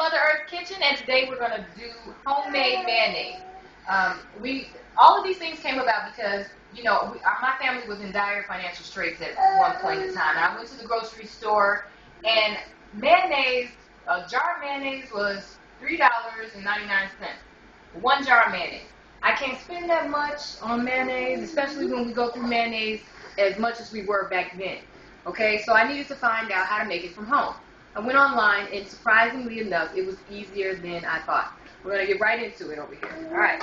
Mother Earth Kitchen, and today we're going to do homemade mayonnaise. All of these things came about because, you know, my family was in dire financial straits at one point in time. And I went to the grocery store, and mayonnaise, a jar of mayonnaise was $3.99. One jar of mayonnaise. I can't spend that much on mayonnaise, especially when we go through mayonnaise as much as we were back then. Okay, so I needed to find out how to make it from home. I went online, and surprisingly enough, it was easier than I thought. We're going to get right into it over here. All right.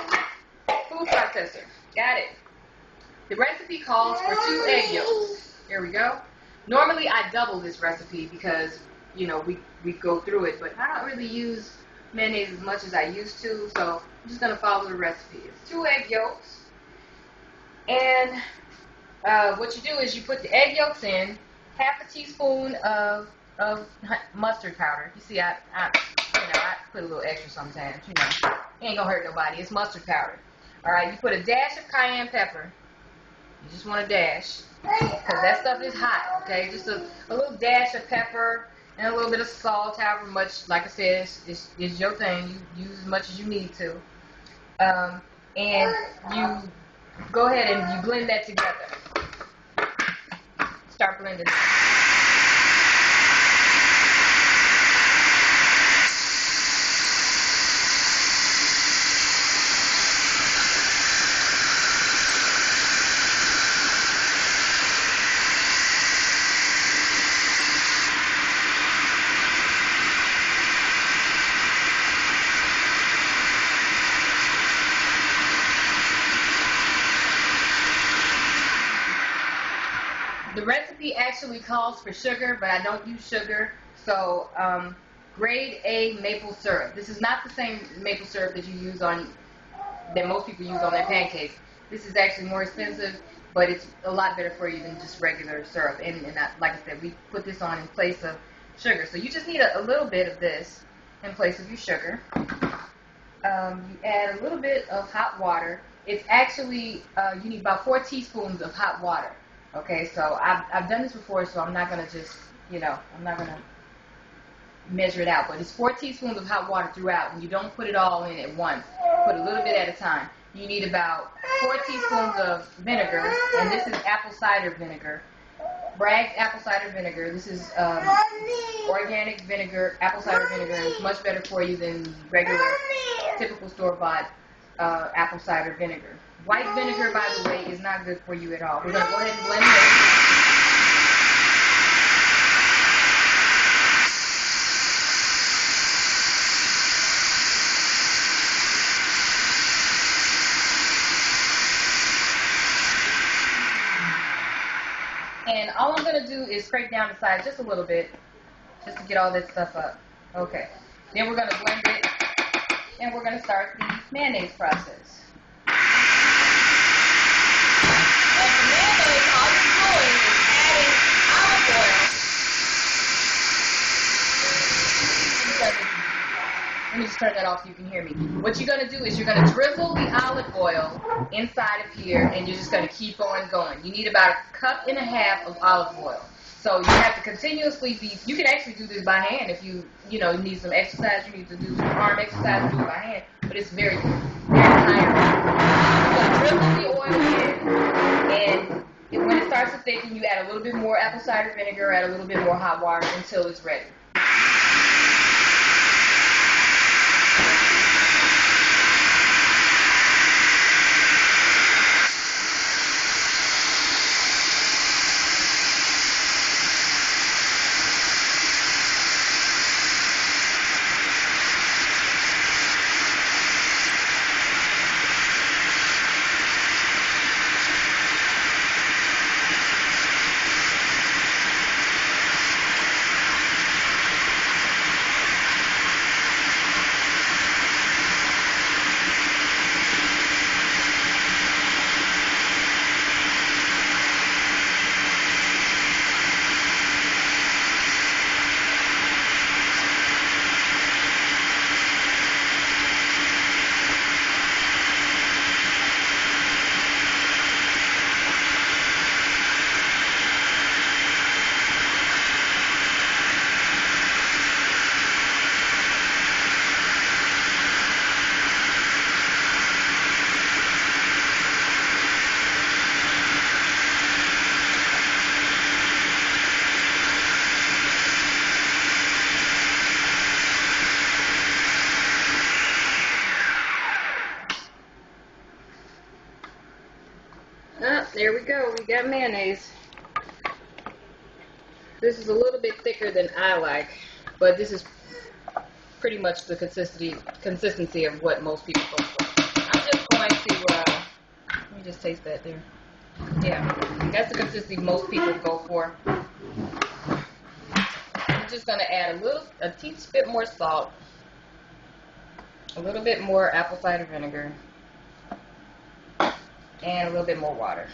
Food processor. Got it. The recipe calls for 2 egg yolks. Here we go. Normally, I double this recipe because, you know, we go through it, but I don't really use mayonnaise as much as I used to, so I'm just going to follow the recipe. It's 2 egg yolks. And what you do is you put the egg yolks in, half a teaspoon of mustard powder. You see, I put a little extra sometimes, you know. It ain't gonna hurt nobody. It's mustard powder. Alright, you put a dash of cayenne pepper. You just want a dash, because that stuff is hot, okay? Just a little dash of pepper and a little bit of salt, however much, like I said, it's your thing. You use as much as you need to. And you go ahead and you blend that together. Start blending. The recipe actually calls for sugar, but I don't use sugar, so grade A maple syrup. This is not the same maple syrup that most people use on their pancakes. This is actually more expensive, but it's a lot better for you than just regular syrup. And like I said, we put this on in place of sugar. So you just need a little bit of this in place of your sugar. You add a little bit of hot water. It's actually, you need about 4 teaspoons of hot water. Okay, so I've done this before, so I'm not going to just, you know, I'm not going to measure it out. But it's 4 teaspoons of hot water throughout, and you don't put it all in at once. Put a little bit at a time. You need about 4 teaspoons of vinegar, and this is apple cider vinegar. Bragg's apple cider vinegar. This is organic vinegar, apple cider vinegar. It's much better for you than regular, typical store-bought apple cider vinegar. White vinegar, by the way, is not good for you at all. We're going to go ahead and blend this. And all I'm going to do is scrape down the sides just a little bit, just to get all this stuff up. Okay. Then we're going to blend it, and we're going to start the mayonnaise process. And for mayonnaise, all you're doing is adding olive oil. Let me just turn that off so you can hear me. What you're going to do is you're going to drizzle the olive oil inside of here, and you're just going to keep on going. You need about 1.5 cups of olive oil. So you have to continuously you can actually do this by hand if you need some exercise, you need to do some arm exercise, do it by hand. But it's very tiring. So drizzle the oil in, and when it starts to thicken, you add a little bit more apple cider vinegar, add a little bit more hot water until it's ready. There we go. We got mayonnaise. This is a little bit thicker than I like, but this is pretty much the consistency of what most people go for. I'm just going to, let me just taste that there. Yeah, that's the consistency most people go for. I'm just going to add a teeny bit more salt, a little bit more apple cider vinegar, and a little bit more water.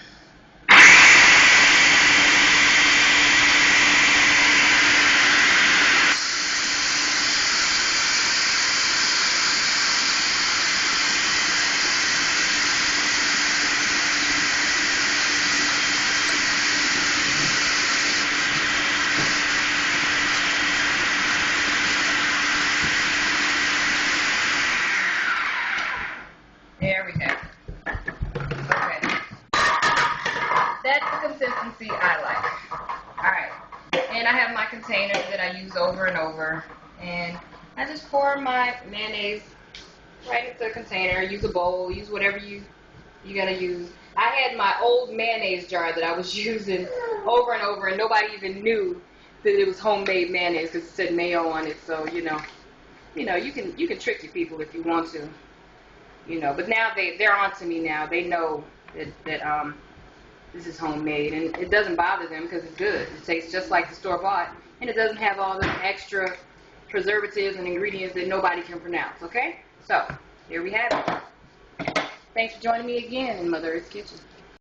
There we go. Okay. That's the consistency I like. Alright. And I have my container that I use over and over. And I just pour my mayonnaise right into the container. Use a bowl. Use whatever you gotta use. I had my old mayonnaise jar that I was using over and over, and nobody even knew that it was homemade mayonnaise because it said mayo on it. So you can trick your people if you want to. But now they're on to me now. They know that this is homemade, and it doesn't bother them because it's good. It tastes just like the store-bought, and it doesn't have all the extra preservatives and ingredients that nobody can pronounce, okay? So, here we have it. Thanks for joining me again in Mother Earth's Kitchen.